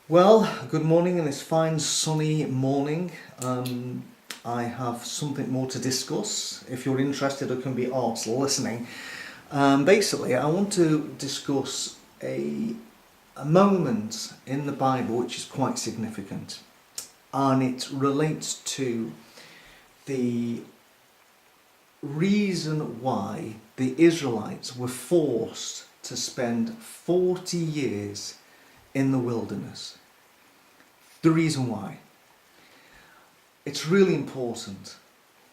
Well, good morning in this fine sunny morning. I have something more to discuss. If you're interested or can be asked listening, basically I want to discuss a moment in the Bible which is quite significant, and it relates to the reason why the Israelites were forced to spend 40 years in the wilderness. The reason why. It's really important,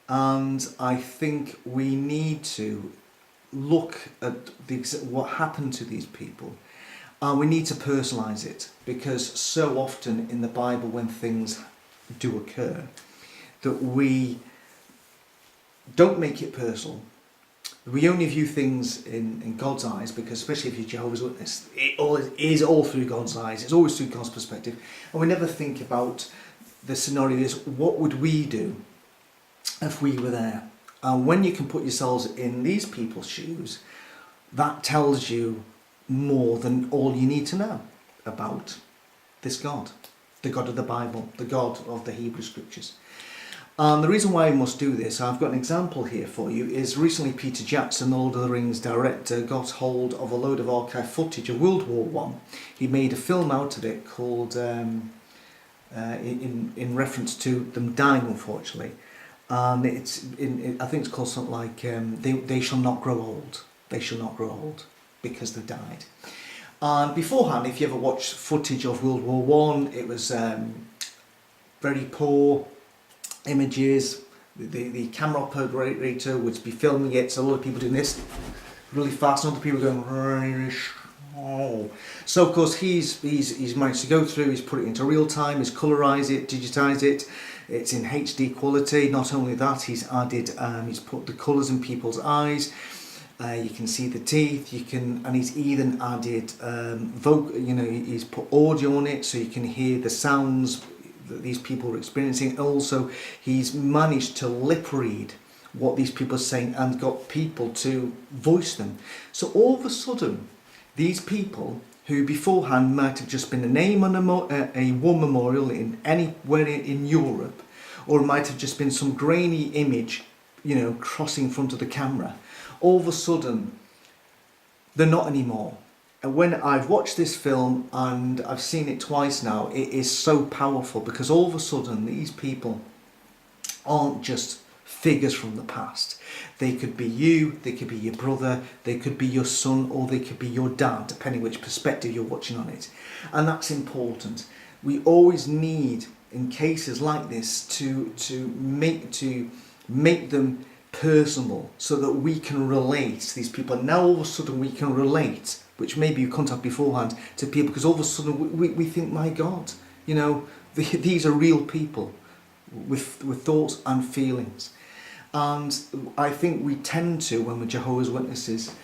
and I think we need to look at what happened to these people, and we need to personalise it, because so often in the Bible when things do occur that we don't make it personal. We only view things in God's eyes, because especially if you're Jehovah's Witness, it is all through God's eyes. It's always through God's perspective. And we never think about the scenario is, what would we do if we were there? And when you can put yourselves in these people's shoes, that tells you more than all you need to know about this God, the God of the Bible, the God of the Hebrew Scriptures. And the reason why I must do this, I've got an example here for you, is recently Peter Jackson, the Lord of the Rings director, got hold of a load of archive footage of World War One. He made a film out of it called, in reference to them dying, unfortunately. And I think it's called something like, they shall not grow old. They shall not grow old, because they died. And beforehand, if you ever watched footage of World War One, it was very poor images. The camera operator would be filming it, so a lot of people doing this really fast, and other people going, oh. So of course he's managed to go through, he's put it into real time, he's colorized it, digitized it, it's in HD quality. Not only that, he's added, he's put the colors in people's eyes, you can see the teeth, and he's even added he's put audio on it so you can hear the sounds that these people are experiencing. Also, he's managed to lip read what these people are saying and got people to voice them. So all of a sudden, these people who beforehand might have just been a name on a war memorial in anywhere in Europe, or it might have just been some grainy image, crossing in front of the camera, all of a sudden they're not anymore. And when I've watched this film, and I've seen it twice now, it is so powerful, because all of a sudden these people aren't just figures from the past. They could be you, they could be your brother, they could be your son, or they could be your dad, depending which perspective you're watching on it. And that's important. We always need, in cases like this, to make them personal, so that we can relate to these people. Now all of a sudden we can relate, which maybe you couldn't have beforehand, to people, because all of a sudden we think, my God, these are real people with thoughts and feelings. And I think we tend to, when we're Jehovah's Witnesses,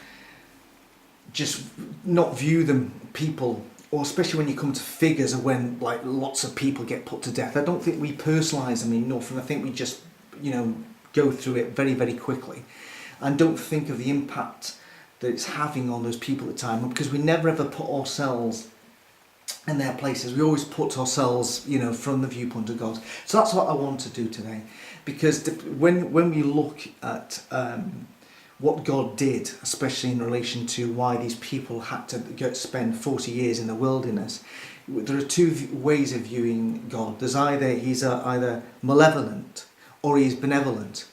just not view them people, or especially when you come to figures of when lots of people get put to death. I don't think we personalise them enough, and I think we just go through it very, very quickly, and don't think of the impact that it's having on those people at the time, because we never ever put ourselves in their places. We always put ourselves, from the viewpoint of God. So that's what I want to do today, because when we look at what God did, especially in relation to why these people had to spend 40 years in the wilderness, there are two ways of viewing God. There's he's either malevolent or he's benevolent.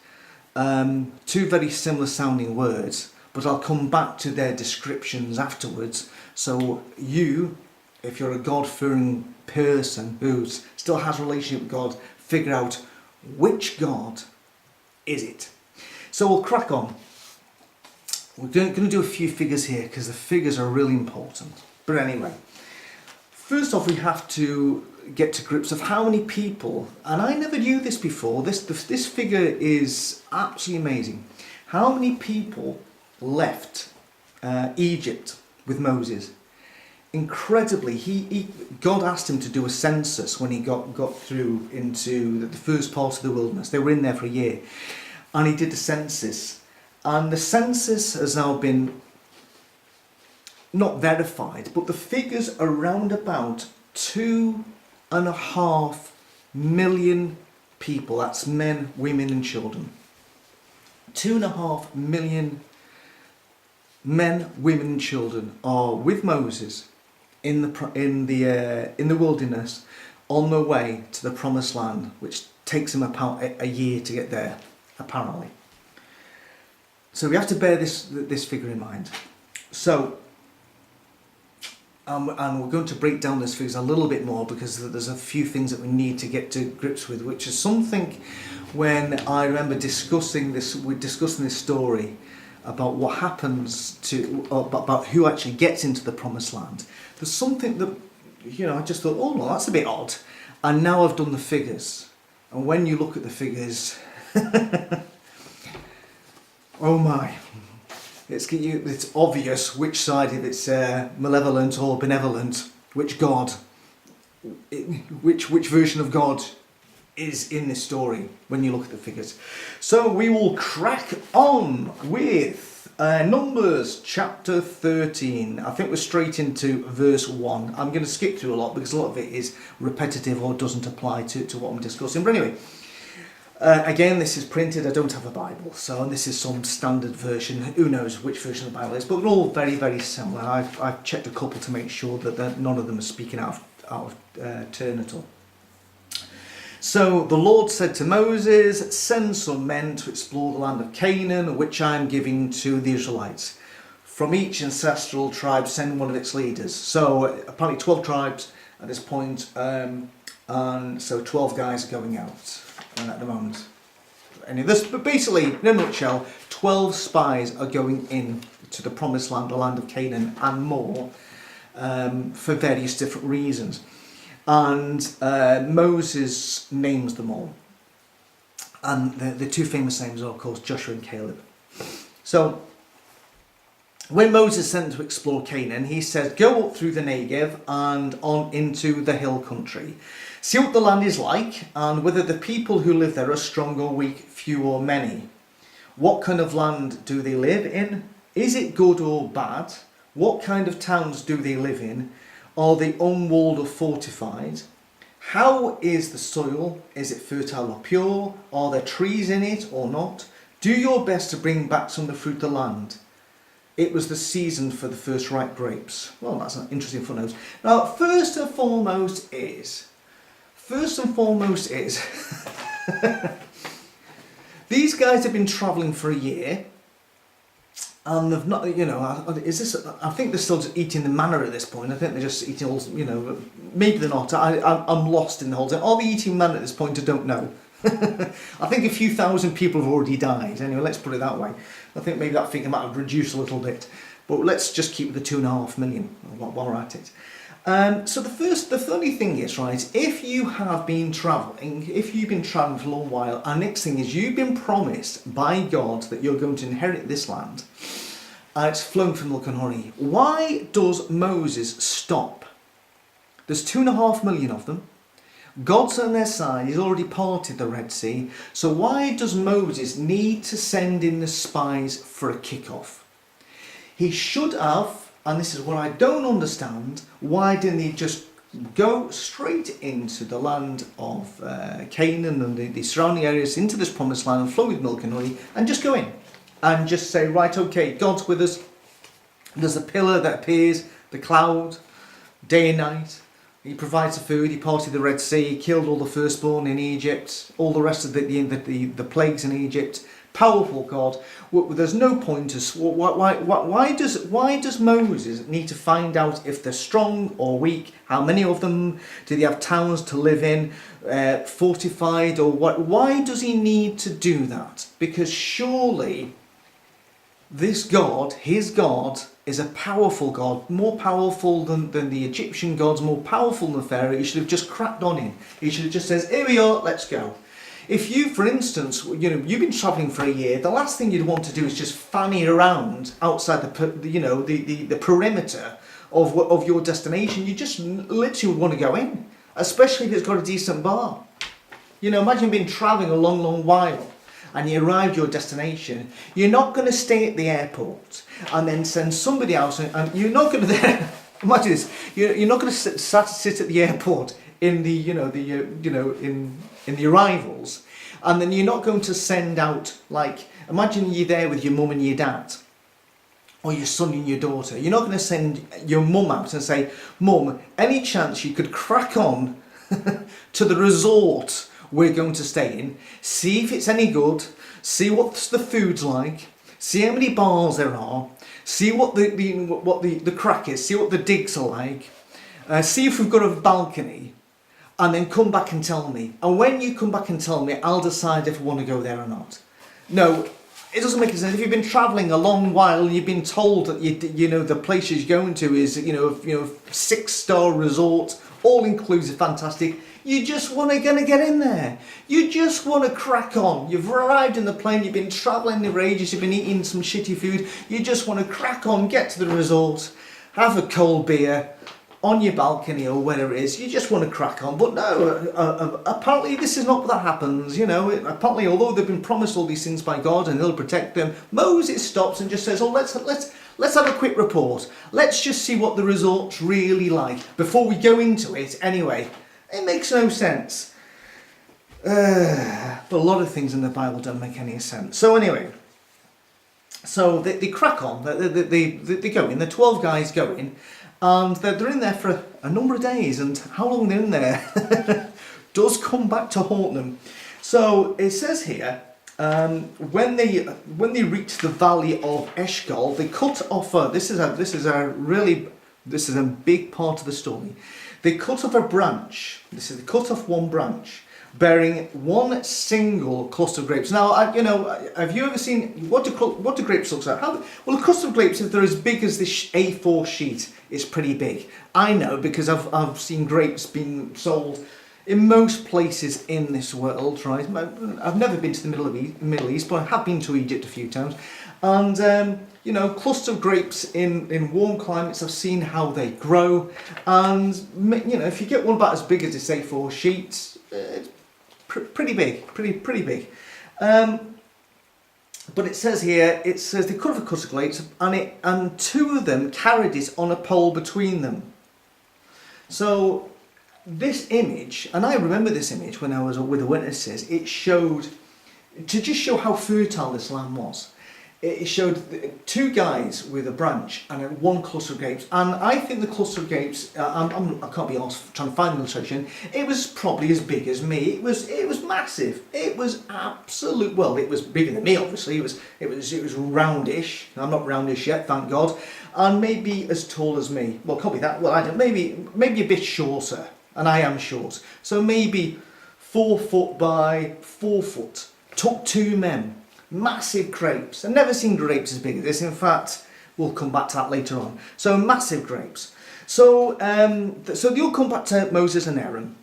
Two very similar sounding words, but I'll come back to their descriptions afterwards. So you, if you're a God-fearing person who still has a relationship with God, figure out which God is it. So we'll crack on. We're going to do a few figures here, because the figures are really important. But anyway, first off, we have to get to grips of how many people, and I never knew this before, this figure is absolutely amazing. How many people left Egypt with Moses? Incredibly, God asked him to do a census when he got through into the first part of the wilderness. They were in there for a year, and he did the census, and the census has now been not verified, but the figures around about 2.5 million people, that's men, women and children. 2.5 million men, women and children are with Moses in the wilderness on their way to the promised land, which takes them about a year to get there, apparently. So we have to bear this figure in mind. So, and we're going to break down those figures a little bit more, because there's a few things that we need to get to grips with, which is something when I remember discussing this story about what happens to, about who actually gets into the promised land. There's something that, I just thought, oh no, that's a bit odd. And now I've done the figures. And when you look at the figures, oh my, it's obvious which side, if it's malevolent or benevolent, which God, which version of God is in this story when you look at the figures. So we will crack on with Numbers chapter 13. I think we're straight into verse 1. I'm going to skip through a lot because a lot of it is repetitive or doesn't apply to what I'm discussing. But anyway, again, this is printed. I don't have a Bible, so this is some standard version. Who knows which version of the Bible it is, but they're all very, very similar. I've checked a couple to make sure that none of them are speaking out of turn at all. So the Lord said to Moses, send some men to explore the land of Canaan, which I am giving to the Israelites. From each ancestral tribe, send one of its leaders. So apparently 12 tribes at this point, and so 12 guys are going out at the moment. But basically, in a nutshell, 12 spies are going in to the promised land, the land of Canaan, and more, for various different reasons. And Moses names them all. And the two famous names are, of course, Joshua and Caleb. So, when Moses sent to explore Canaan, he said, go up through the Negev and on into the hill country. See what the land is like, and whether the people who live there are strong or weak, few or many. What kind of land do they live in? Is it good or bad? What kind of towns do they live in? Are they unwalled or fortified? How is the soil? Is it fertile or pure? Are there trees in it or not? Do your best to bring back some of the fruit of the land. It was the season for the first ripe grapes. Well, that's an interesting footnote. Now, first and foremost is these guys have been travelling for a year. And they've not, I think they're still just eating the manna at this point. I think they're just eating all, maybe they're not. I'm lost in the whole thing. Are they eating manna at this point? I don't know. I think a few thousand people have already died. Anyway, let's put it that way. I think maybe that figure might have reduced a little bit. But let's just keep the 2.5 million while we're at it. So the funny thing is, right, if you have been travelling, if you've been travelling for a long while, and next thing is you've been promised by God that you're going to inherit this land, it's flowing from milk and honey. Why does Moses stop? There's 2.5 million of them. God's on their side. He's already parted the Red Sea. So why does Moses need to send in the spies for a kick-off? He should have. And this is what I don't understand. Why didn't he just go straight into the land of Canaan and the surrounding areas, into this promised land and flow with milk and honey, and just go in and just say, right, okay, God's with us. There's a pillar that appears, the cloud, day and night. He provides the food. He parted the Red Sea. He killed all the firstborn in Egypt. All the rest of the plagues in Egypt. Powerful God. There's no pointers. Why does Moses need to find out if they're strong or weak? How many of them? Do they have towns to live in? Fortified or what? Why does he need to do that? Because surely this God, his God, is a powerful God, more powerful than the Egyptian gods, more powerful than Pharaoh. He should have just cracked on in. He should have just said, here we are, let's go. If you, for instance, you've been travelling for a year, the last thing you'd want to do is just fanny around outside the perimeter of your destination. You just literally want to go in, especially if it's got a decent bar. Imagine being travelling a long, long while and you arrive at your destination. You're not going to stay at the airport and then send somebody else, and you're not going to Imagine this. You're not going to sit at the airport in the in the arrivals, and then you're not going to send out, like, imagine you're there with your mum and your dad, or your son and your daughter. You're not going to send your mum out and say, "Mum, any chance you could crack on to the resort we're going to stay in, see if it's any good, see what the food's like, see how many bars there are, see what the crack is, see what the digs are like, see if we've got a balcony, and then come back and tell me. And when you come back and tell me, I'll decide if I want to go there or not." No, it doesn't make any sense. If you've been travelling a long while and you've been told that you know the place you're going to is 6-star resort, all inclusive, fantastic. You just want to get in there. You just want to crack on. You've arrived in the plane, you've been travelling for ages, you've been eating some shitty food. You just want to crack on, get to the resort, have a cold beer on your balcony or wherever it is. You just want to crack on. But no, apparently this is not what that happens. Apparently, although they've been promised all these things by God and he'll protect them, Moses stops and just says, "Oh, let's have a quick report. Let's just see what the resort's really like before we go into it anyway." It makes no sense. But a lot of things in the Bible don't make any sense. So anyway, so they crack on. They go in. The 12 guys go in, and they're in there for a number of days. And how long they're in there does come back to haunt them. So it says here, when they reach the valley of Eshcol, they cut off. This is a big part of the story. They cut off a branch. They cut off one branch, bearing one single cluster of grapes. Now, have you ever seen what do grapes look like? Well, a cluster of grapes, if they're as big as this A4 sheet, is pretty big. I know because I've seen grapes being sold in most places in this world. Right? I've never been to the Middle East, but I have been to Egypt a few times, and cluster of grapes in warm climates, I've seen how they grow, and if you get one about as big as this A4 sheet, it's pretty big, pretty big. But it says here, they cut off a cluster of grapes, and 2 of them carried it on a pole between them. So this image, and I remember this image when I was with the witnesses, it showed, to just show how fertile this land was, it showed 2 guys with a branch and 1 cluster of grapes. And I think the cluster of grapes, I can't be honest trying to find an illustration, it was probably as big as me. It was massive. It was absolute. Well, it was bigger than me, obviously. It was roundish. I'm not roundish yet, thank God. And maybe as tall as me. Well, can't be that. Well, I don't. Maybe a bit shorter. And I am short. So maybe 4 foot by 4 foot. Took 2 men. Massive grapes. I've never seen grapes as big as this. In fact, we'll come back to that later on. So massive grapes. So they all come back to Moses and Aaron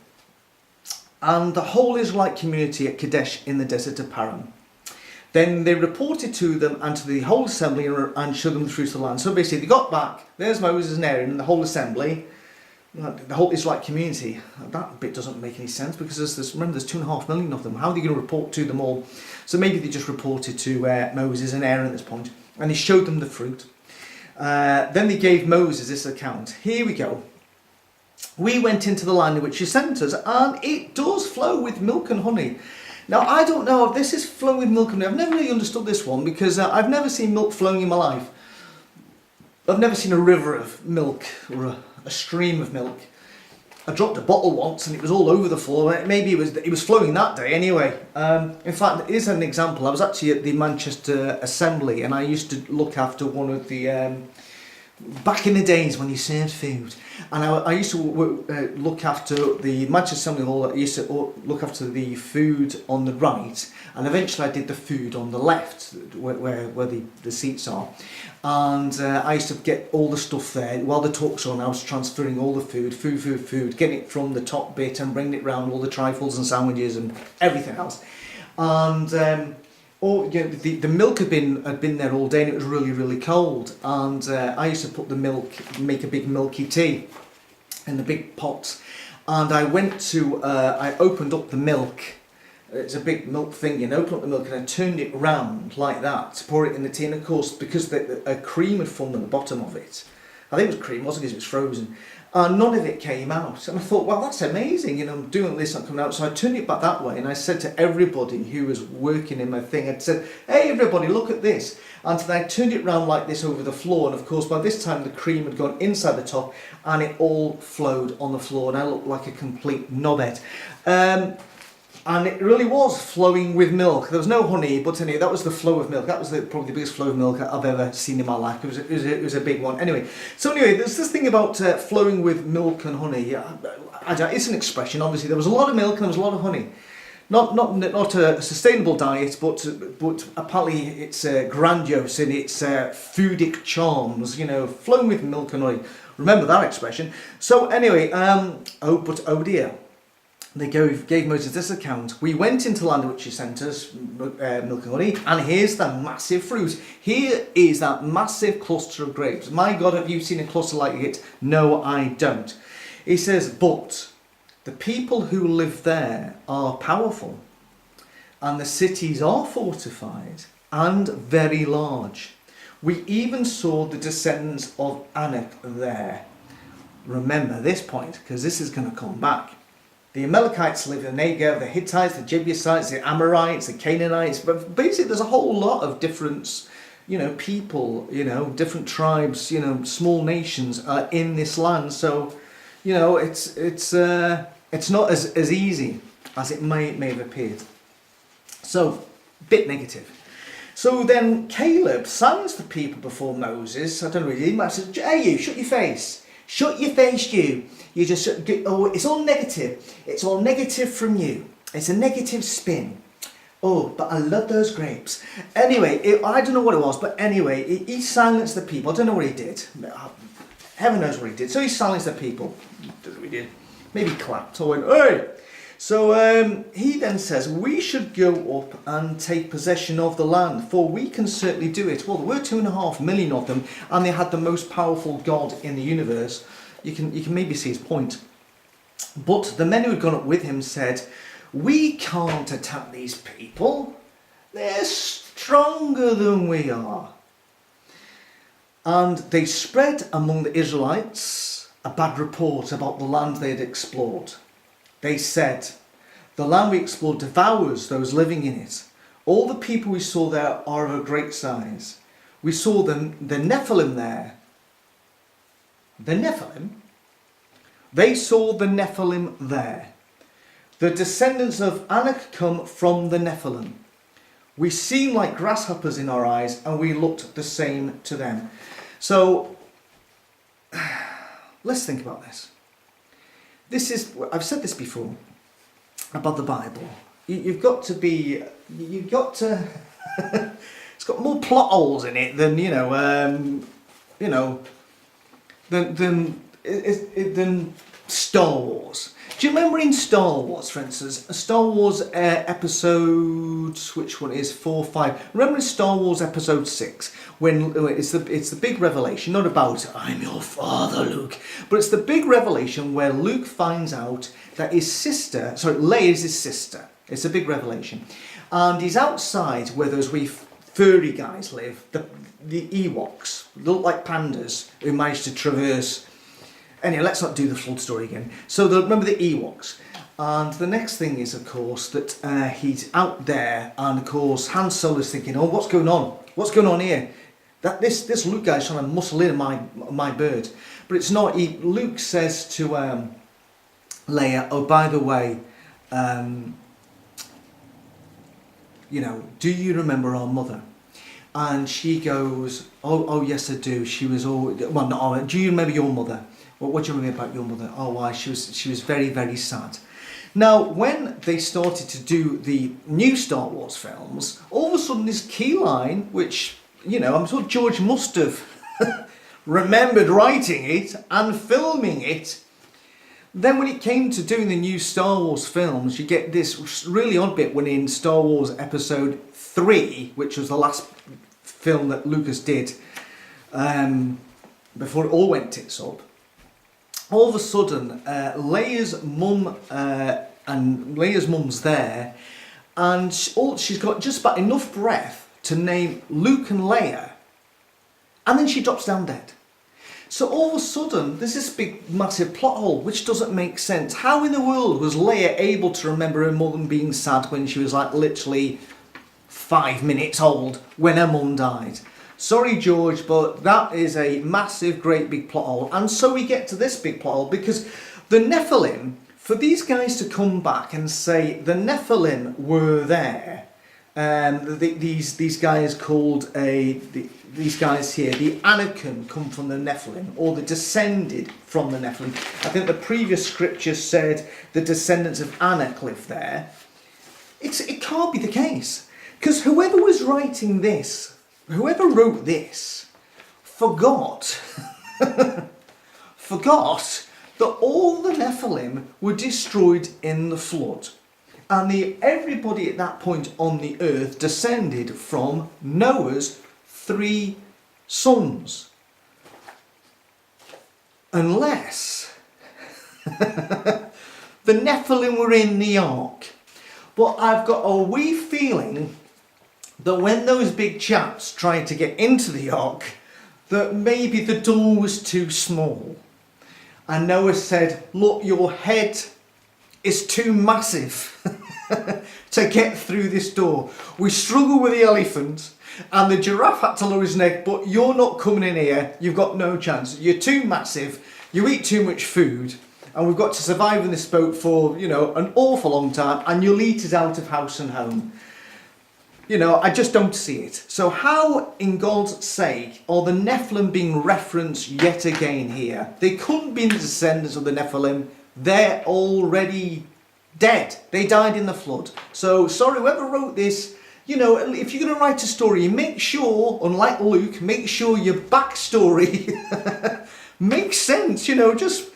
and the whole Israelite community at Kadesh in the desert of Paran. Then they reported to them and to the whole assembly and showed them the fruits of the land. So basically they got back, there's Moses and Aaron and the whole assembly, the whole Israelite community. That bit doesn't make any sense because remember there's 2.5 million of them. How are they going to report to them all? So maybe they just reported to Moses and Aaron at this point, and he showed them the fruit. Then they gave Moses this account. Here we go. We went into the land in which you sent us, and it does flow with milk and honey. Now, I don't know if this is flowing with milk and honey. I've never really understood this one because I've never seen milk flowing in my life. I've never seen a river of milk or a stream of milk. I dropped a bottle once and it was all over the floor. Maybe it was flowing that day anyway. In fact, here's an example. I was actually at the Manchester Assembly and I used to look after one of the back in the days when you served food, and I used to look after the Manchester Assembly Hall. I used to look after the food on the right, and eventually I did the food on the left, where the seats are. And I used to get all the stuff there. While the talks were on, I was transferring all the food, getting it from the top bit and bringing it round, all the trifles and sandwiches and everything else. And the milk had been there all day and it was really, really cold. And I used to put the milk, make a big milky tea in the big pots. And I I opened up the milk. It's a big milk thing, open up the milk and I turned it round like that to pour it in the tea. And of course, because a cream had formed on the bottom of it, I think it was cream, wasn't it? Because it was frozen. And none of it came out. And I thought, well, that's amazing, you know, I'm doing this, not coming out. So I turned it back that way, and I said to everybody who was working in my thing, I said, hey, everybody, look at this. And then I turned it round like this over the floor, and of course, by this time, the cream had gone inside the top, and it all flowed on the floor, and I looked like a complete knobhead. And it really was flowing with milk. There was no honey, but anyway, that was the flow of milk. That was probably the biggest flow of milk I've ever seen in my life. It was a big one. Anyway, so anyway, there's this thing about flowing with milk and honey. It's an expression, obviously. There was a lot of milk and there was a lot of honey. Not a sustainable diet, but apparently it's grandiose in its foodic charms, you know, flowing with milk and honey. Remember that expression. So anyway, oh dear. They gave Moses this account. We went into the land which he sent us, milk and honey, and here's the massive fruit. Here is that massive cluster of grapes. My God, have you seen a cluster like it? No, I don't. He says, but the people who live there are powerful, and the cities are fortified and very large. We even saw the descendants of Anak there. Remember this point, because this is going to come back. The Amalekites live in the Negev, the Hittites, the Jebusites, the Amorites, the Canaanites. But basically there's a whole lot of different, you know, people, you know, different tribes, you know, small nations in this land. So, you know, it's not as easy as it may have appeared. So, bit negative. So then Caleb silenced the people before Moses. I don't know what he did. He said, hey, you, shut your face. Shut your face, you. You just, oh, it's all negative. It's all negative from you. It's a negative spin. Oh, but I love those grapes. Anyway, I don't know what it was, but anyway, he silenced the people. I don't know what he did. Heaven knows what he did. So he silenced the people. I don't know what he did. Maybe clapped or went, hey! So he then says, we should go up and take possession of the land, for we can certainly do it. Well, there were 2.5 million of them, and they had the most powerful God in the universe. You can maybe see his point. But the men who had gone up with him said, we can't attack these people. They're stronger than we are. And they spread among the Israelites a bad report about the land they had explored. They said, the land we explored devours those living in it. All the people we saw there are of a great size. We saw the Nephilim there. The Nephilim? They saw the Nephilim there. The descendants of Anak come from the Nephilim. We seem like grasshoppers in our eyes, and we looked the same to them. So, let's think about this. I've said this before about the Bible. You've got to, it's got more plot holes in it than, than Star Wars. Do you remember in Star Wars, for instance, Star Wars episode, which one is 4, 5? Remember in Star Wars episode 6, when it's the big revelation, not about I'm your father, Luke, but it's the big revelation where Luke finds out that Leia is his sister. It's a big revelation, and he's outside where those wee furry guys live, the Ewoks, look like pandas who managed to traverse. Anyway, let's not do the flood story again. So remember the Ewoks. And the next thing is, of course, that he's out there, and of course Han Solo's thinking, oh, what's going on? What's going on here? That this Luke guy's trying to muscle in my bird. But it's not. Luke says to Leia, oh, by the way, do you remember our mother? And she goes, oh yes, I do. She was all, well, not, do you remember your mother? What do you remember about your mother? Oh, why, she was very, very sad. Now, when they started to do the new Star Wars films, all of a sudden this key line, which, I'm sure George must have remembered writing it and filming it. Then when it came to doing the new Star Wars films, you get this really odd bit when in Star Wars Episode 3, which was the last film that Lucas did before it all went tits up. All of a sudden, Leia's mum's there, and she's got just about enough breath to name Luke and Leia, and then she drops down dead. So all of a sudden, there's this big, massive plot hole, which doesn't make sense. How in the world was Leia able to remember her mum being sad when she was like literally 5 minutes old when her mum died? Sorry, George, but that is a massive, great big plot hole. And so we get to this big plot hole because the Nephilim, for these guys to come back and say the Nephilim were there, these guys called these guys here, the Anakim, come from the Nephilim, or the descended from the Nephilim. I think the previous scripture said the descendants of Anak live there. It can't be the case, because whoever was writing this, whoever wrote this, forgot that all the Nephilim were destroyed in the flood. And everybody at that point on the earth descended from Noah's 3 sons. Unless the Nephilim were in the ark. But I've got a wee feeling that when those big chaps tried to get into the ark, that maybe the door was too small. And Noah said, look, your head is too massive to get through this door. We struggle with the elephant and the giraffe had to lower his neck, but you're not coming in here. You've got no chance. You're too massive. You eat too much food. And we've got to survive in this boat for, you know, an awful long time. And you'll eat us out of house and home. You know, I just don't see it. So how, in God's sake, are the Nephilim being referenced yet again here? They couldn't be the descendants of the Nephilim. They're already dead. They died in the flood. So, sorry, whoever wrote this, you know, if you're going to write a story, make sure, unlike Luke, make sure your backstory makes sense, you know, just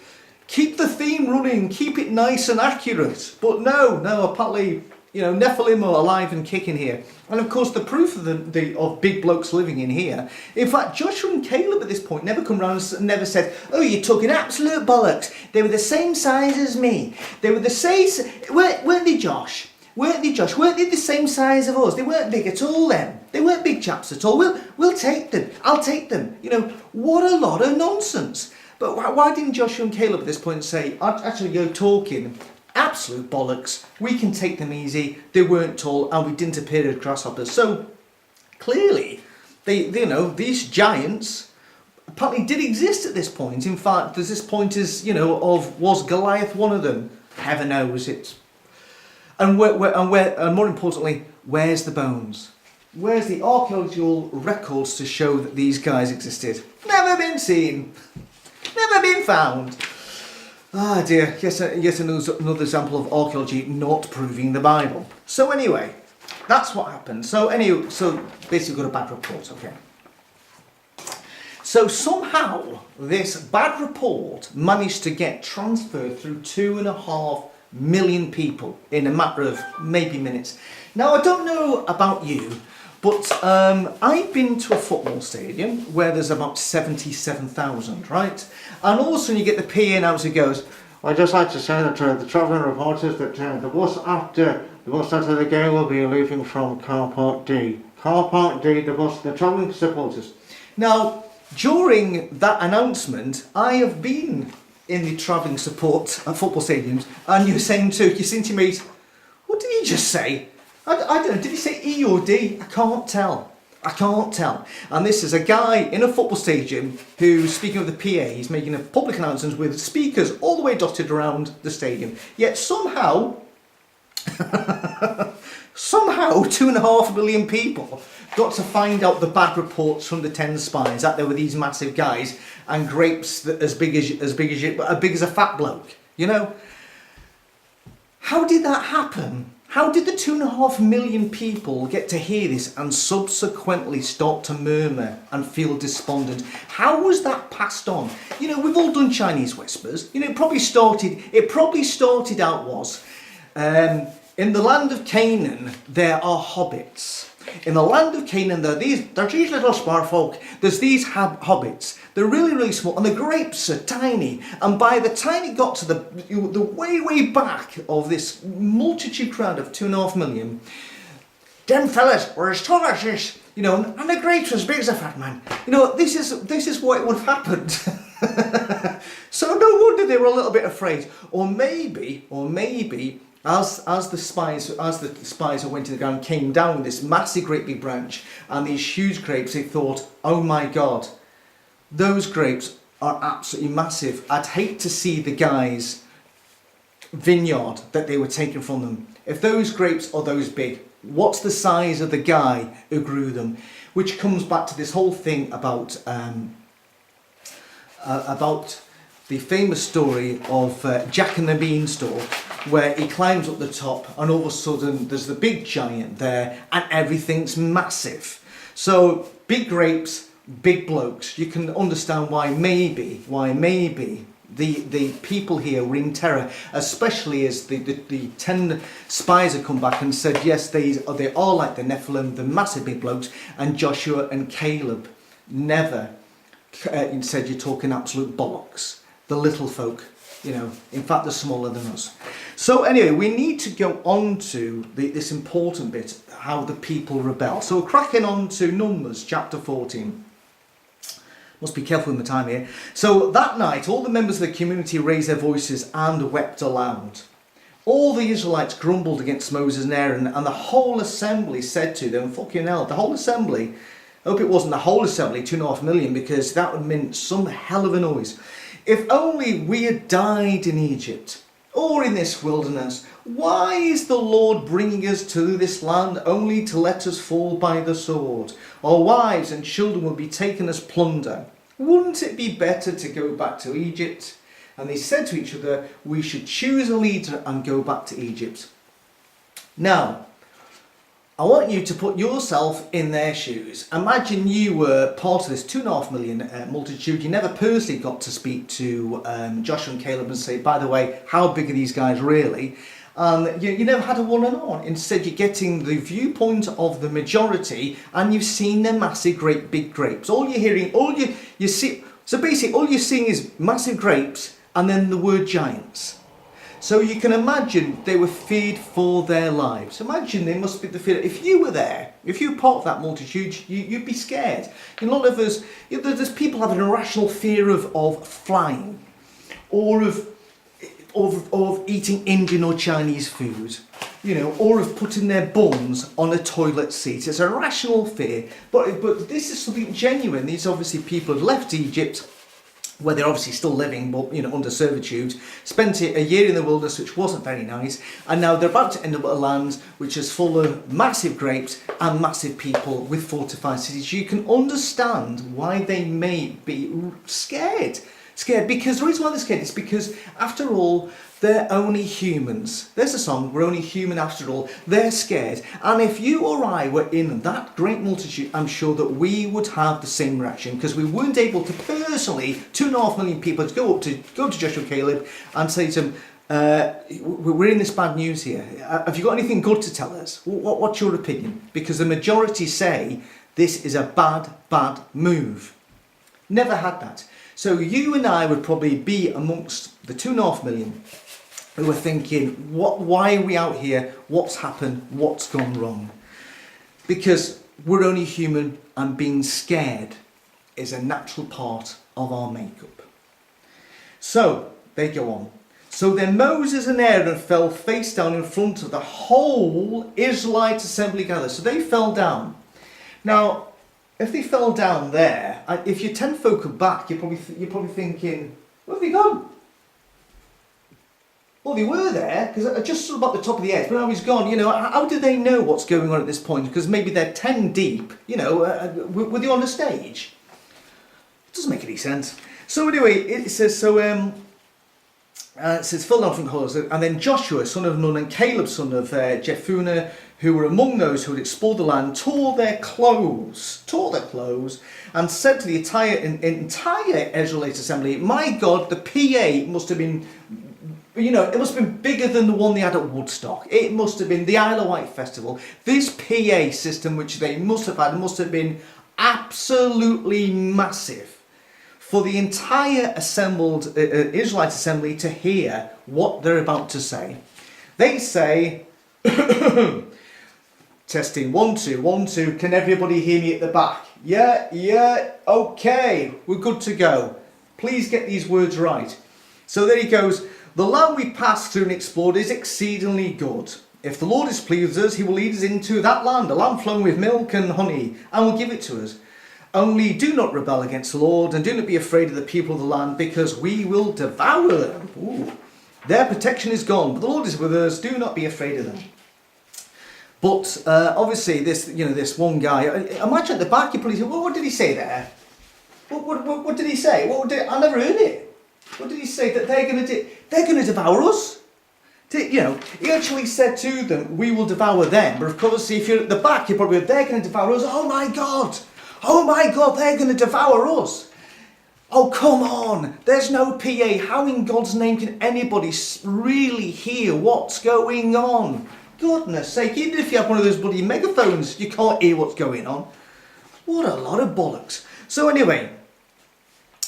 keep the theme running, keep it nice and accurate. But no, apparently, you know, Nephilim are alive and kicking here. And of course, the proof of big blokes living in here. In fact, Joshua and Caleb at this point never come round and never said, oh, you're talking absolute bollocks. They were the same size as me. They were the same, weren't they, Josh? Weren't they the same size of us? They weren't big at all then. They weren't big chaps at all. We'll take them. I'll take them. You know, what a lot of nonsense. But why didn't Joshua and Caleb at this point say, actually, you're talking absolute bollocks, we can take them easy, they weren't tall, and we didn't appear as grasshoppers. So, clearly, you know, these giants apparently did exist at this point. In fact, there's this point is, you know, of, was Goliath one of them? Heaven knows it. And more importantly, where's the bones? Where's the archaeological records to show that these guys existed? Never been seen. Never been found. Ah dear, yet another example of archaeology not proving the Bible. So anyway, that's what happened. So basically got a bad report, okay. So somehow this bad report managed to get transferred through 2.5 million people in a matter of maybe minutes. Now I don't know about you, but I've been to a football stadium where there's about 77,000, right? And all of a sudden you get the PA announcer goes, I'd just like to say that the travelling reporters that the bus after the game will be leaving from car park D. Car park D, the travelling supporters. Now, during that announcement, I have been in the travelling support at football stadiums, and you're saying to your mate, what did he just say? I don't know, did he say E or D? I can't tell. And this is a guy in a football stadium who's speaking with the PA. He's making a public announcement with speakers all the way dotted around the stadium. Yet somehow 2.5 million people got to find out the bad reports from the 10 spies that there were these massive guys and grapes that as big as a fat bloke. You know, how did that happen? How did the 2.5 million people get to hear this and subsequently start to murmur and feel despondent? How was that passed on? You know, we've all done Chinese whispers. You know, it probably started out was, in the land of Canaan, there are hobbits. In the land of Canaan, there's these little smart folk. There's these hobbits. They're really, really small, and the grapes are tiny. And by the time it got to the way back of this multitude crowd of 2.5 million, them fellas were as tall as this, you know, and the grapes were as big as a fat man. You know, this is what would have happened. So no wonder they were a little bit afraid. Or maybe, as the spies who went to the ground came down with this massive great big branch and these huge grapes, they thought, oh my God, those grapes are absolutely massive. I'd hate to see the guy's vineyard that they were taking from them. If those grapes are those big, what's the size of the guy who grew them? Which comes back to this whole thing about the famous story of Jack and the Beanstalk, where he climbs up the top and all of a sudden there's the big giant there and everything's massive. So big grapes, big blokes. You can understand why maybe the people here were in terror, especially as the 10 spies had come back and said, yes, they are like the Nephilim, the massive big blokes, and Joshua and Caleb never said you're talking absolute bollocks. The little folk, in fact, they're smaller than us. So anyway, we need to go on to this important bit, how the people rebel. So we're cracking on to Numbers chapter 14. Must be careful with the time here. So that night, all the members of the community raised their voices and wept aloud. All the Israelites grumbled against Moses and Aaron, and the whole assembly said to them, fucking hell, the whole assembly, I hope it wasn't the whole assembly, 2.5 million, because that would mean some hell of a noise. If only we had died in Egypt, or in this wilderness. Why is the Lord bringing us to this land only to let us fall by the sword? Our wives and children will be taken as plunder. Wouldn't it be better to go back to Egypt? And they said to each other, we should choose a leader and go back to Egypt. Now, I want you to put yourself in their shoes. Imagine you were part of this 2.5 million multitude. You never personally got to speak to Joshua and Caleb and say, by the way, how big are these guys really? You never had a one-on-one. Instead, you're getting the viewpoint of the majority, and you've seen their massive, great, big grapes. All you're hearing, you see. So basically, all you're seeing is massive grapes, and then the word giants. So you can imagine they were feared for their lives. Imagine they must be the fear. If you were there, if you were part of that multitude, you'd be scared. A lot of us, there's people have an irrational fear of flying, or of eating Indian or Chinese food, or of putting their bums on a toilet seat. It's a rational fear, but this is something genuine. These obviously people have left Egypt, where they're obviously still living, but under servitude, spent a year in the wilderness, which wasn't very nice, and now they're about to end up at a land which is full of massive grapes and massive people with fortified cities. You can understand why they may be scared, because the reason why they're scared is because, after all, they're only humans. There's a song, we're only human after all. They're scared. And if you or I were in that great multitude, I'm sure that we would have the same reaction, because we weren't able to personally, 2.5 million people, to go to Joshua and Caleb and say to them, we're in this bad news here. Have you got anything good to tell us? What's your opinion? Because the majority say this is a bad move. Never had that. So you and I would probably be amongst the 2.5 million who are thinking, why are we out here? What's happened? What's gone wrong? Because we're only human, and being scared is a natural part of our makeup. So they go on. So then Moses and Aaron fell face down in front of the whole Israelite assembly gathered. So they fell down. Now, if they fell down there, if you're 10 folk back, you're probably thinking, where have they gone? Well, they were there, because I just saw about the top of the edge, but now he's gone. How do they know what's going on at this point? Because maybe they're 10 deep, were they on the stage? It doesn't make any sense. So anyway, it says, it says, fell down from the whole, and then Joshua, son of Nun, and Caleb, son of Jephunneh, who were among those who had explored the land, tore their clothes, and said to the entire Israelite assembly, my God, the PA must have been, it must have been bigger than the one they had at Woodstock. It must have been the Isle of Wight festival. This PA system, which they must have had, must have been absolutely massive for the entire assembled Israelite assembly to hear what they're about to say. They say, testing, 1 2 1 2, can everybody hear me at the back? Yeah, okay, we're good to go. Please get these words right. So there he goes. The land we passed through and explored is exceedingly good. If the Lord is pleased with us, he will lead us into that land, a land flowing with milk and honey, and will give it to us. Only do not rebel against the Lord, and do not be afraid of the people of the land, because we will devour them. Ooh. Their protection is gone, but the Lord is with us. Do not be afraid of them. But obviously, this one guy. Imagine at the back, you probably say, "Well, what did he say there? What did he say? I never heard it. What did he say that they're going to do? They're going to devour us." He actually said to them, "We will devour them." But of course, if you're at the back, you're probably, "They're going to devour us." Oh my God! Oh my God! They're going to devour us. Oh, come on. There's no PA. How in God's name can anybody really hear what's going on? Goodness sake, even if you have one of those bloody megaphones, you can't hear what's going on. What a lot of bollocks. So anyway,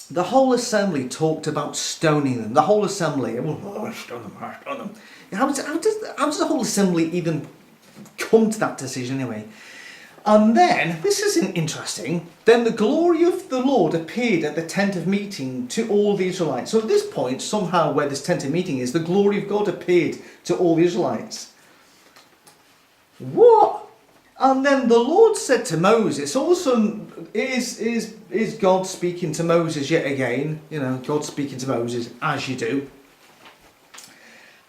the whole assembly talked about stoning them. The whole assembly, stone them. How does the whole assembly even come to that decision anyway? And then, this is interesting, then the glory of the Lord appeared at the tent of meeting to all the Israelites. So at this point, somehow where this tent of meeting is, the glory of God appeared to all the Israelites. What? And then the Lord said to Moses, also is God speaking to Moses yet again, God speaking to Moses, as you do.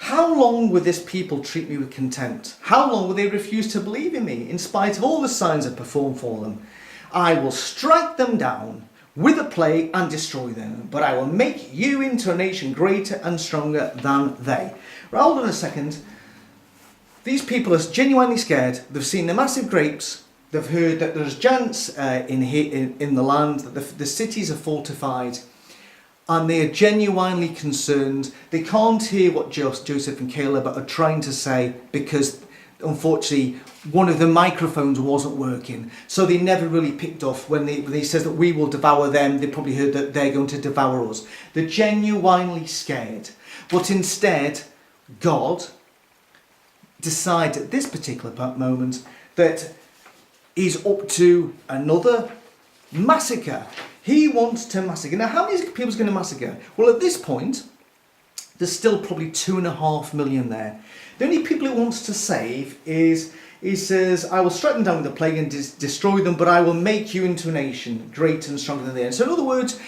How long will this people treat me with contempt? How long will they refuse to believe in me, in spite of all the signs I perform for them? I will strike them down with a plague and destroy them, but I will make you into a nation greater and stronger than they. Right, hold on a second. These people are genuinely scared. They've seen the massive grapes. They've heard that there's giants in the land, that the cities are fortified. And they are genuinely concerned. They can't hear what Joseph and Caleb are trying to say because, unfortunately, one of the microphones wasn't working. So they never really picked off when he says that we will devour them. They probably heard that they're going to devour us. They're genuinely scared. But instead, God decides at this particular moment that he's up to another massacre. He wants to massacre. Now, how many people is going to massacre? Well, at this point, there's still probably 2.5 million there. The only people he wants to save is, he says, I will strike them down with the plague and destroy them, but I will make you into a nation greater and stronger than they are. So in other words,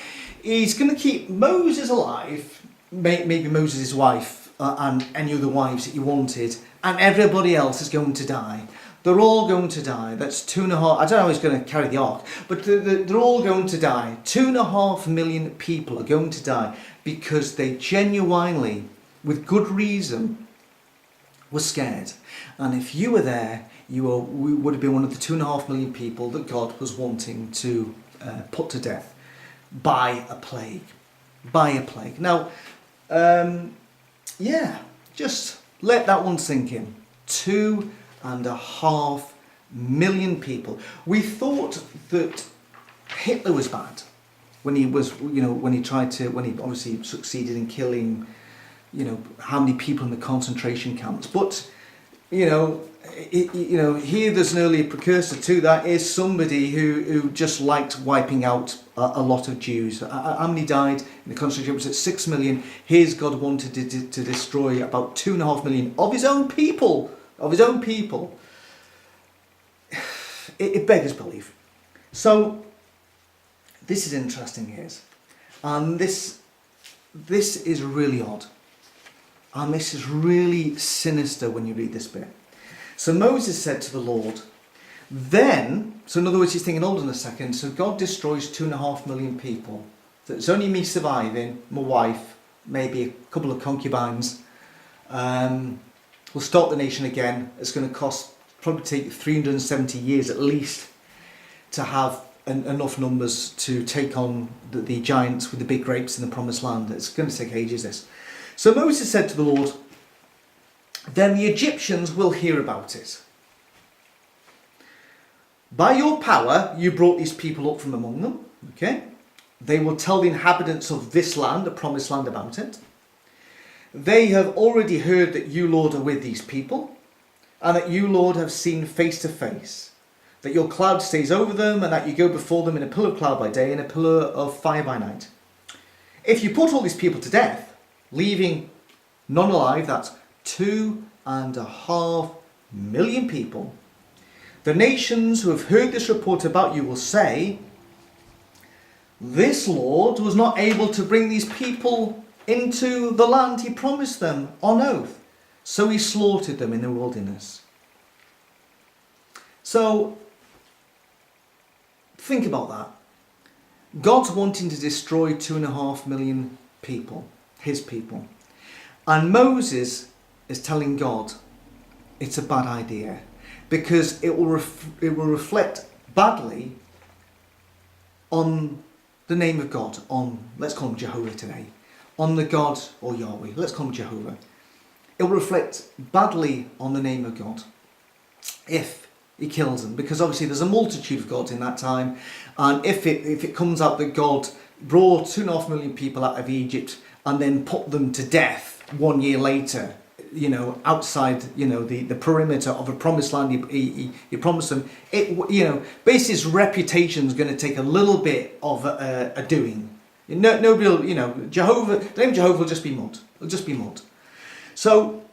he's going to keep Moses alive, maybe Moses' wife and any other wives that he wanted, and everybody else is going to die. They're all going to die. That's 2.5. I don't know how he's going to carry the ark, but they're all going to die. 2.5 million people are going to die because they genuinely, with good reason, were scared. And if you were there, we would have been one of the 2.5 million people that God was wanting to put to death by a plague. By a plague. Now, just let that one sink in. 2.5 million people. We thought that Hitler was bad when he obviously succeeded in killing, how many people in the concentration camps. But, here there's an earlier precursor to that is somebody who just liked wiping out a lot of Jews. How many died in the concentration camps? At 6 million. Here's God wanted to destroy about 2.5 million of his own people. It beggars belief. So this is interesting, yes, and this is really odd, and this is really sinister when you read this bit. So Moses said to the Lord, then, so in other words, he's thinking, hold on a second, so God destroys 2.5 million people. So it's only me surviving, my wife, maybe a couple of concubines. We'll start the nation again. It's going to probably take 370 years at least to have enough numbers to take on the giants with the big grapes in the promised land. It's going to take ages, this. So Moses said to the Lord, then the Egyptians will hear about it. By your power, you brought these people up from among them. Okay? They will tell the inhabitants of this land, the promised land, about it. They have already heard that you, Lord, are with these people, and that you, Lord, have seen face to face, that your cloud stays over them, and that you go before them in a pillar of cloud by day and a pillar of fire by night. If you put all these people to death, leaving none alive. That's 2.5 million people. The nations who have heard this report about you will say, this Lord was not able to bring these people into the land he promised them on oath, so he slaughtered them in the wilderness. So, think about that. God's wanting to destroy 2.5 million people, his people. And Moses is telling God it's a bad idea because it will reflect badly on the name of God, on, let's call him Jehovah today, on the God, or Yahweh, let's call him Jehovah. It will reflect badly on the name of God if he kills them, because obviously there's a multitude of gods in that time, and if it comes out that God brought 2.5 million people out of Egypt and then put them to death 1 year later, outside, the perimeter of a promised land he promised them, basically his reputation is going to take a little bit of a doing. Nobody will, Jehovah, the name Jehovah will just be mud. It'll just be mud. So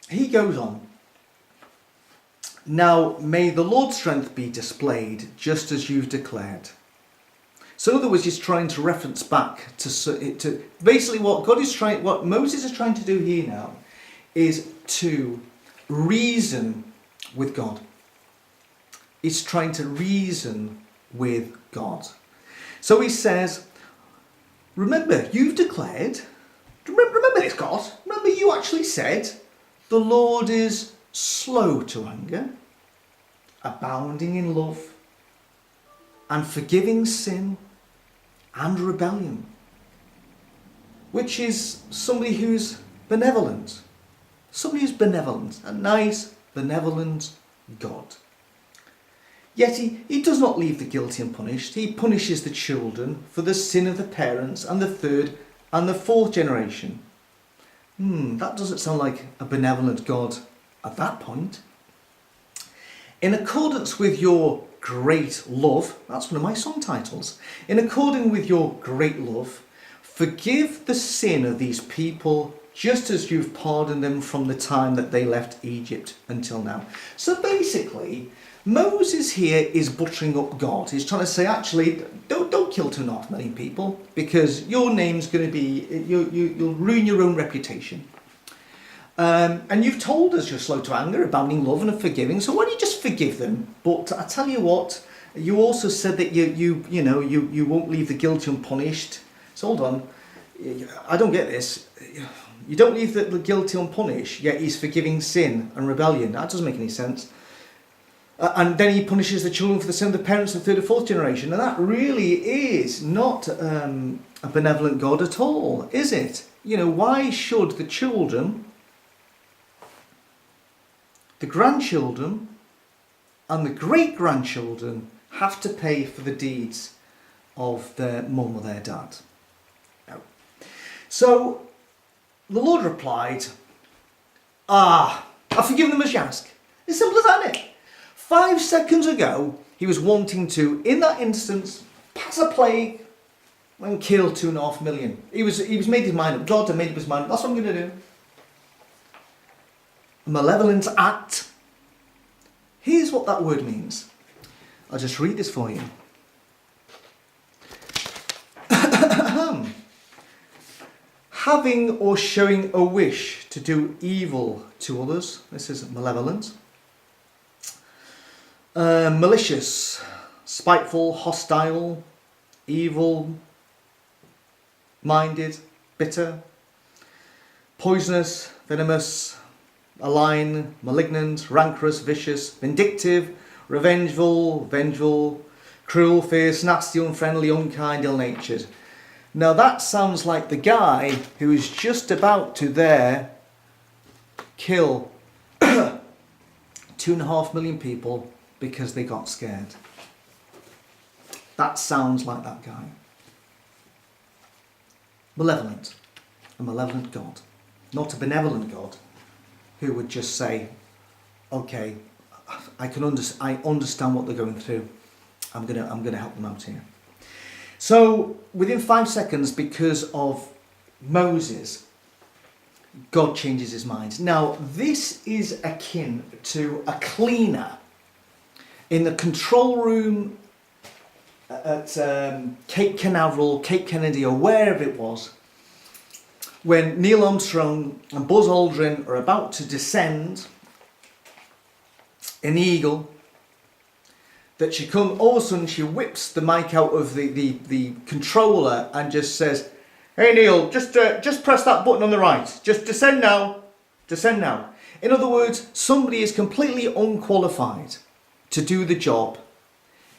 he goes on. Now may the Lord's strength be displayed just as you've declared. So in other words, he's trying to reference back to basically what Moses is trying to do here now is to reason with God. He's trying to reason with God. So he says, remember, you've declared, remember this, God, remember you actually said, the Lord is slow to anger, abounding in love, and forgiving sin and rebellion, which is somebody who's benevolent. Somebody who's benevolent, a nice, benevolent God. Yet he does not leave the guilty unpunished. He punishes the children for the sin of the parents and the third and the fourth generation. That doesn't sound like a benevolent God at that point. In accordance with your great love, that's one of my song titles. In accordance with your great love, forgive the sin of these people just as you've pardoned them from the time that they left Egypt until now. So basically, Moses here is buttering up God. He's trying to say, actually, don't kill 2.5 million people because your name's going to be, you'll ruin your own reputation. And you've told us you're slow to anger, abounding love and forgiving, so why don't you just forgive them? But I tell you what, you also said that you won't leave the guilty unpunished. So hold on, I don't get this. You don't leave the guilty unpunished, yet he's forgiving sin and rebellion. That doesn't make any sense. And then he punishes the children for the sin of the parents of the third and fourth generation. And that really is not a benevolent God at all, is it? Why should the children, the grandchildren, and the great-grandchildren have to pay for the deeds of their mum or their dad? No. So the Lord replied, I've forgiven them as you ask. As simple as that, isn't it? 5 seconds ago, he was wanting to, in that instance, pass a plague and kill 2.5 million. He was made his mind up. God had made up his mind up. That's what I'm going to do. A malevolent act. Here's what that word means. I'll just read this for you. Having or showing a wish to do evil to others. This is malevolent. Malicious, spiteful, hostile, evil-minded, bitter, poisonous, venomous, malign, malignant, rancorous, vicious, vindictive, vengeful, cruel, fierce, nasty, unfriendly, unkind, ill-natured. Now that sounds like the guy who is just about to there kill 2.5 million people because they got scared. That sounds like that guy. Malevolent. A malevolent God. Not a benevolent God who would just say, okay, I understand what they're going through. I'm gonna help them out here. So within 5 seconds, because of Moses God changes his mind. Now, this is akin to a cleaner in the control room at Cape Canaveral, Cape Kennedy, or wherever it was, when Neil Armstrong and Buzz Aldrin are about to descend in the Eagle, that she all of a sudden she whips the mic out of the controller and just says, "Hey Neil, just press that button on the right. Just descend now. Descend now." In other words, somebody is completely unqualified to do the job.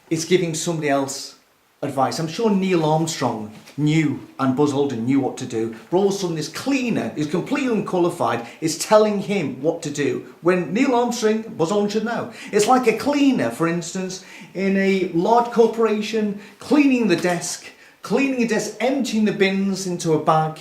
It's giving somebody else advice. I'm sure Neil Armstrong knew and Buzz Aldrin knew what to do, but all of a sudden this cleaner who's completely unqualified is telling him what to do when Neil Armstrong, Buzz Aldrin should know. It's like a cleaner, for instance, in a large corporation, cleaning the desk, emptying the bins into a bag,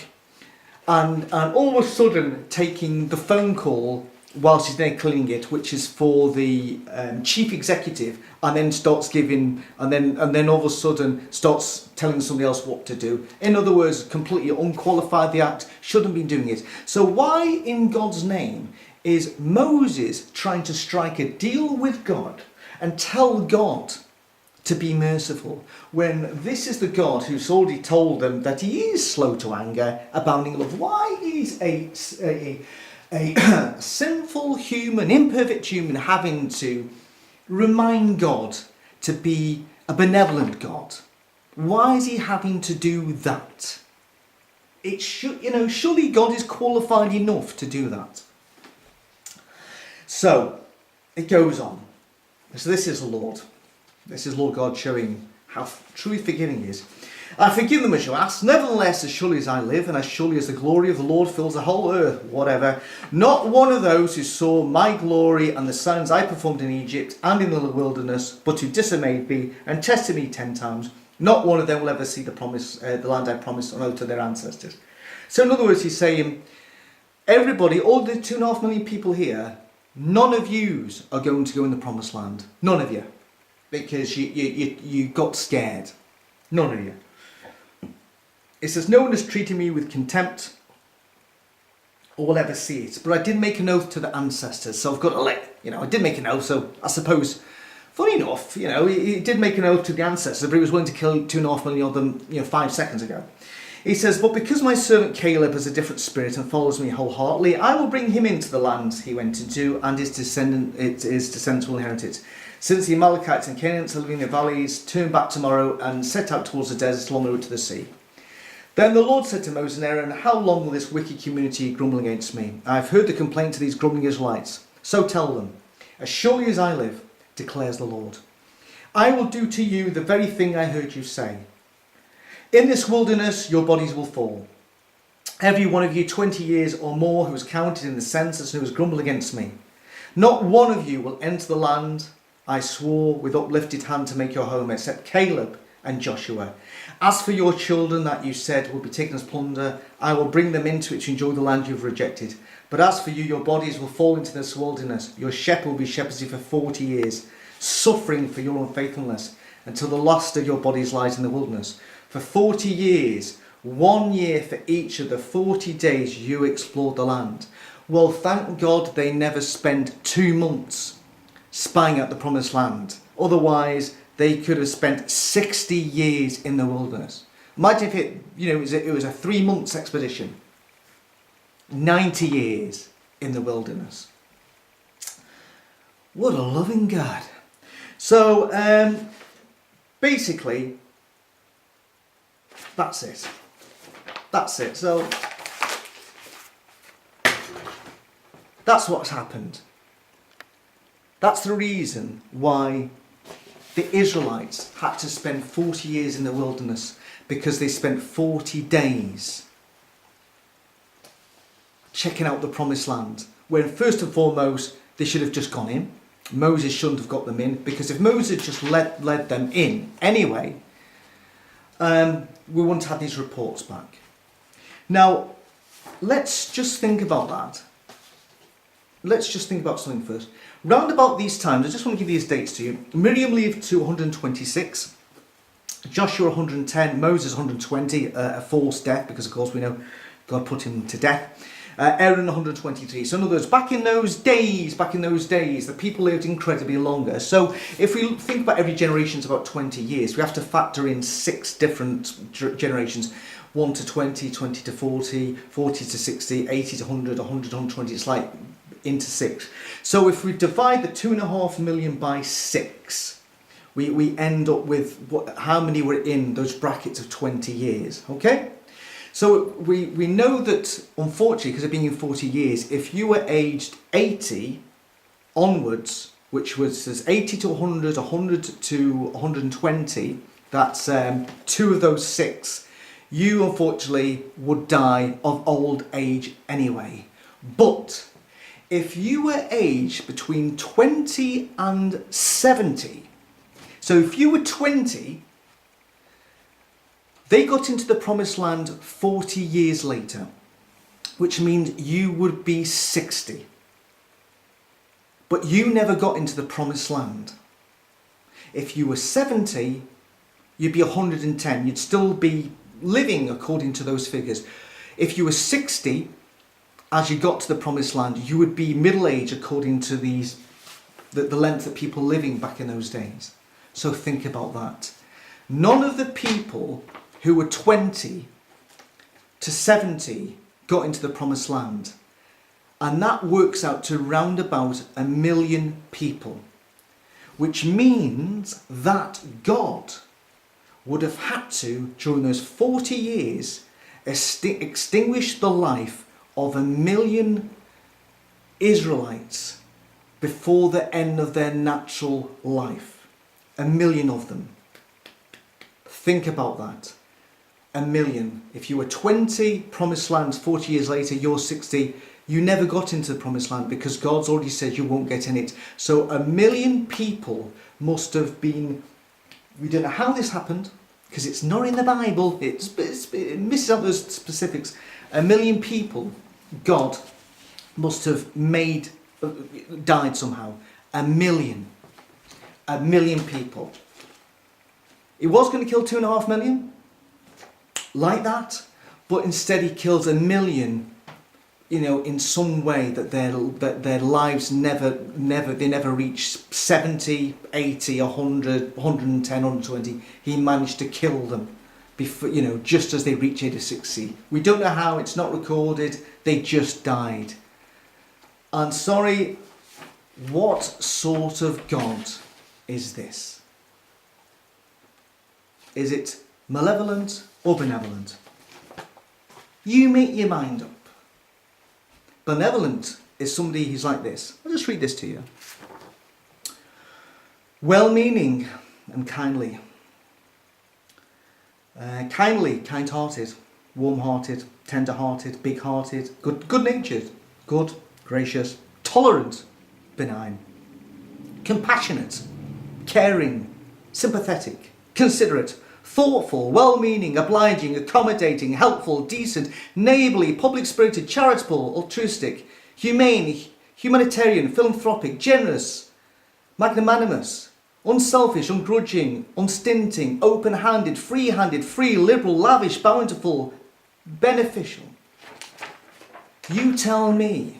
and all of a sudden taking the phone call whilst he's there cleaning it, which is for the chief executive, and then starts giving, and then all of a sudden starts telling somebody else what to do. In other words, completely unqualified the act, shouldn't be doing it. So why in God's name is Moses trying to strike a deal with God and tell God to be merciful, when this is the God who's already told them that he is slow to anger, abounding love? Why is a sinful human, imperfect human, having to remind God to be a benevolent God? Why is he having to do that? It should, surely God is qualified enough to do that. So it goes on. So this is the Lord. This is Lord God showing how truly forgiving he is. "I forgive them as you ask. Nevertheless, as surely as I live, and as surely as the glory of the Lord fills the whole earth," whatever, "not one of those who saw my glory and the signs I performed in Egypt and in the wilderness, but who disobeyed me and tested me 10 times, not one of them will ever see the land I promised on oath to their ancestors." So in other words, he's saying, everybody, all the 2.5 million people here, none of yous are going to go in the promised land. None of you. Because you got scared. None of you. It says, "No one has treated me with contempt or will ever see it. But I did make an oath to the ancestors." So I've got to I did make an oath. So I suppose, funny enough, he did make an oath to the ancestors, but he was willing to kill 2.5 million of them, 5 seconds ago. He says, "But because my servant Caleb has a different spirit and follows me wholeheartedly, I will bring him into the land he went into, and his descendants will inherit it. Since the Amalekites and Canaanites are living in the valleys, turn back tomorrow and set out towards the desert along the route to the sea." Then the Lord said to Moses and Aaron, "How long will this wicked community grumble against me? I have heard the complaint of these grumbling Israelites. So tell them, as surely as I live, declares the Lord, I will do to you the very thing I heard you say. In this wilderness your bodies will fall. Every one of you 20 years or more who was counted in the census and who has grumbled against me. Not one of you will enter the land I swore with uplifted hand to make your home, except Caleb and Joshua. As for your children that you said will be taken as plunder, I will bring them into it to enjoy the land you have rejected. But as for you, your bodies will fall into this wilderness. Your shepherd will be shepherding for 40 years, suffering for your unfaithfulness, until the last of your bodies lies in the wilderness. For 40 years, 1 year for each of the 40 days you explored the land." Well, thank God they never spent 2 months spying out the promised land. Otherwise, they could have spent 60 years in the wilderness. Imagine if it was a 3 months expedition. 90 years in the wilderness. What a loving God. So, basically, that's it. That's it. So, that's what's happened. That's the reason why the Israelites had to spend 40 years in the wilderness, because they spent 40 days checking out the promised land, when first and foremost they should have just gone in. Moses shouldn't have got them in, because if Moses just led them in anyway, we wouldn't have these reports back. Now, let's just think about that. Let's just think about something first. Round about these times, I just want to give these dates to you. Miriam lived to 126, Joshua 110, Moses 120, a false death, because of course we know God put him to death. Aaron 123. So in other words, back in those days, the people lived incredibly longer. So if we think about every generation is about 20 years, we have to factor in 6 different generations. 1 to 20, 20 to 40, 40 to 60, 80 to 100, 100 to 120. It's like into 6. So if we divide the 2.5 million by 6, we end up with how many were in those brackets of 20 years, okay? So we know that, unfortunately, because of being in 40 years, if you were aged 80 onwards, which was 80 to 100, 100 to 120, that's 2 of those 6, you unfortunately would die of old age anyway. But if you were aged between 20 and 70, so if you were 20, they got into the promised land 40 years later, which means you would be 60. But you never got into the promised land. If you were 70, you'd be 110. You'd still be living according to those figures. If you were 60, as you got to the promised land, you would be middle-aged according to the length that people living back in those days. So think about that. None of the people who were 20 to 70 got into the promised land. And that works out to round about 1 million people. Which means that God would have had to, during those 40 years, extinguish the life of 1 million Israelites before the end of their natural life. 1 million of them. Think about that. 1 million. If you were 20, promised lands, 40 years later, you're 60, you never got into the promised land because God's already said you won't get in it. So 1 million people must have been, we don't know how this happened, because it's not in the Bible, it misses out those specifics. 1 million people, God must have died somehow. 1 million. 1 million people. He was going to kill 2.5 million, like that, but instead he kills 1 million, in some way that their lives never reach 70, 80, 100, 110, 120. He managed to kill them before, just as they reach age of 60. We don't know how, it's not recorded, they just died. And sorry, what sort of God is this? Is it malevolent or benevolent? You make your mind up. Benevolent is somebody who's like this. I'll just read this to you. Well-meaning and kindly. Kindly, kind-hearted, warm-hearted, tender-hearted, big-hearted, good-natured, good, gracious, tolerant, benign, compassionate, caring, sympathetic, considerate, thoughtful, well-meaning, obliging, accommodating, helpful, decent, neighbourly, public-spirited, charitable, altruistic, humane, humanitarian, philanthropic, generous, magnanimous, unselfish, ungrudging, unstinting, open-handed, free-handed, free, liberal, lavish, bountiful, beneficial. You tell me,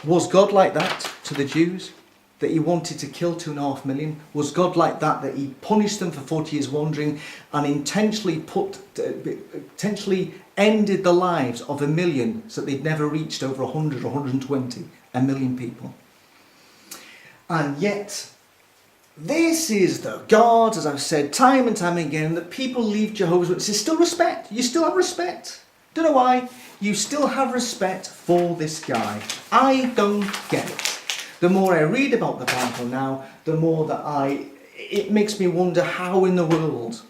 was God like that to the Jews? That he wanted to kill 2.5 million? Was God like that he punished them for 40 years wandering and intentionally ended the lives of 1 million so that they'd never reached over 100 or 120, 1 million people? And yet, this is the God, as I've said time and time again, that people leave Jehovah's Witnesses still respect. You still have respect. Don't know why. You still have respect for this guy. I don't get it. The more I read about the Bible now, the more that it makes me wonder how in the world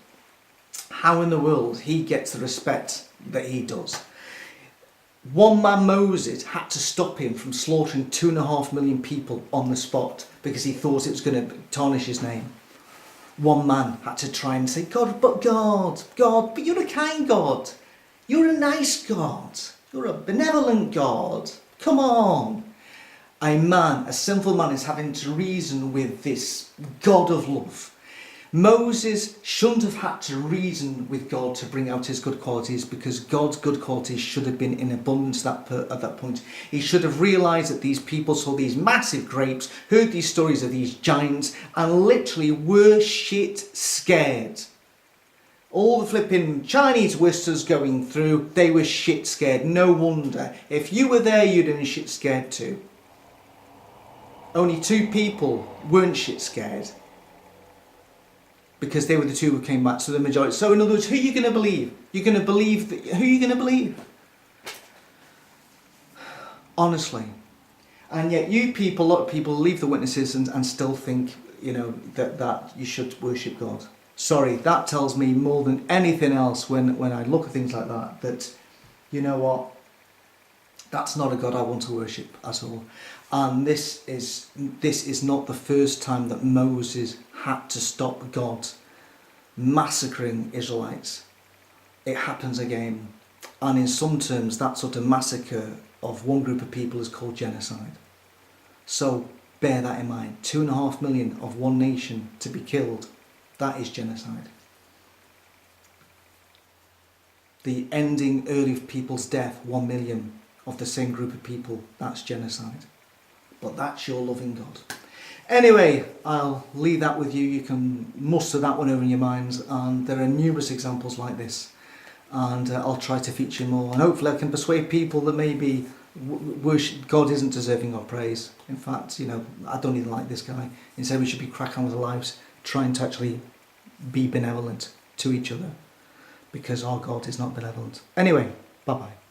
he gets the respect that he does. One man, Moses, had to stop him from slaughtering 2.5 million people on the spot because he thought it was going to tarnish his name. One man had to try and say, God, but you're a kind God. You're a nice God. You're a benevolent God. Come on. A sinful man is having to reason with this God of love. Moses shouldn't have had to reason with God to bring out his good qualities, because God's good qualities should have been in abundance at that point. He should have realised that these people saw these massive grapes, heard these stories of these giants, and literally were shit scared. All the flipping Chinese whistles going through, they were shit scared. No wonder. If you were there, you'd have been shit scared too. Only 2 people weren't shit scared, because they were the 2 who came back, so the majority. So in other words, who are you going to believe? You're going to believe who are you going to believe? Honestly. And yet you people, a lot of people leave the witnesses and still think, you know, that you should worship God. Sorry, that tells me more than anything else when I look at things like that, you know what, that's not a God I want to worship at all. And this is not the first time that Moses had to stop God massacring Israelites. It happens again. And in some terms, that sort of massacre of one group of people is called genocide. So bear that in mind. 2.5 million of one nation to be killed. That is genocide. The ending early of people's death, 1 million of the same group of people, that's genocide. But that's your loving God. Anyway, I'll leave that with you. You can muster that one over in your minds, and there are numerous examples like this, and I'll try to feature more, and hopefully I can persuade people that maybe worship God isn't deserving of praise. In fact, you know, I don't even like this guy. Instead, we should be cracking on with our lives, trying to actually be benevolent to each other, because our God is not benevolent. Anyway, bye bye.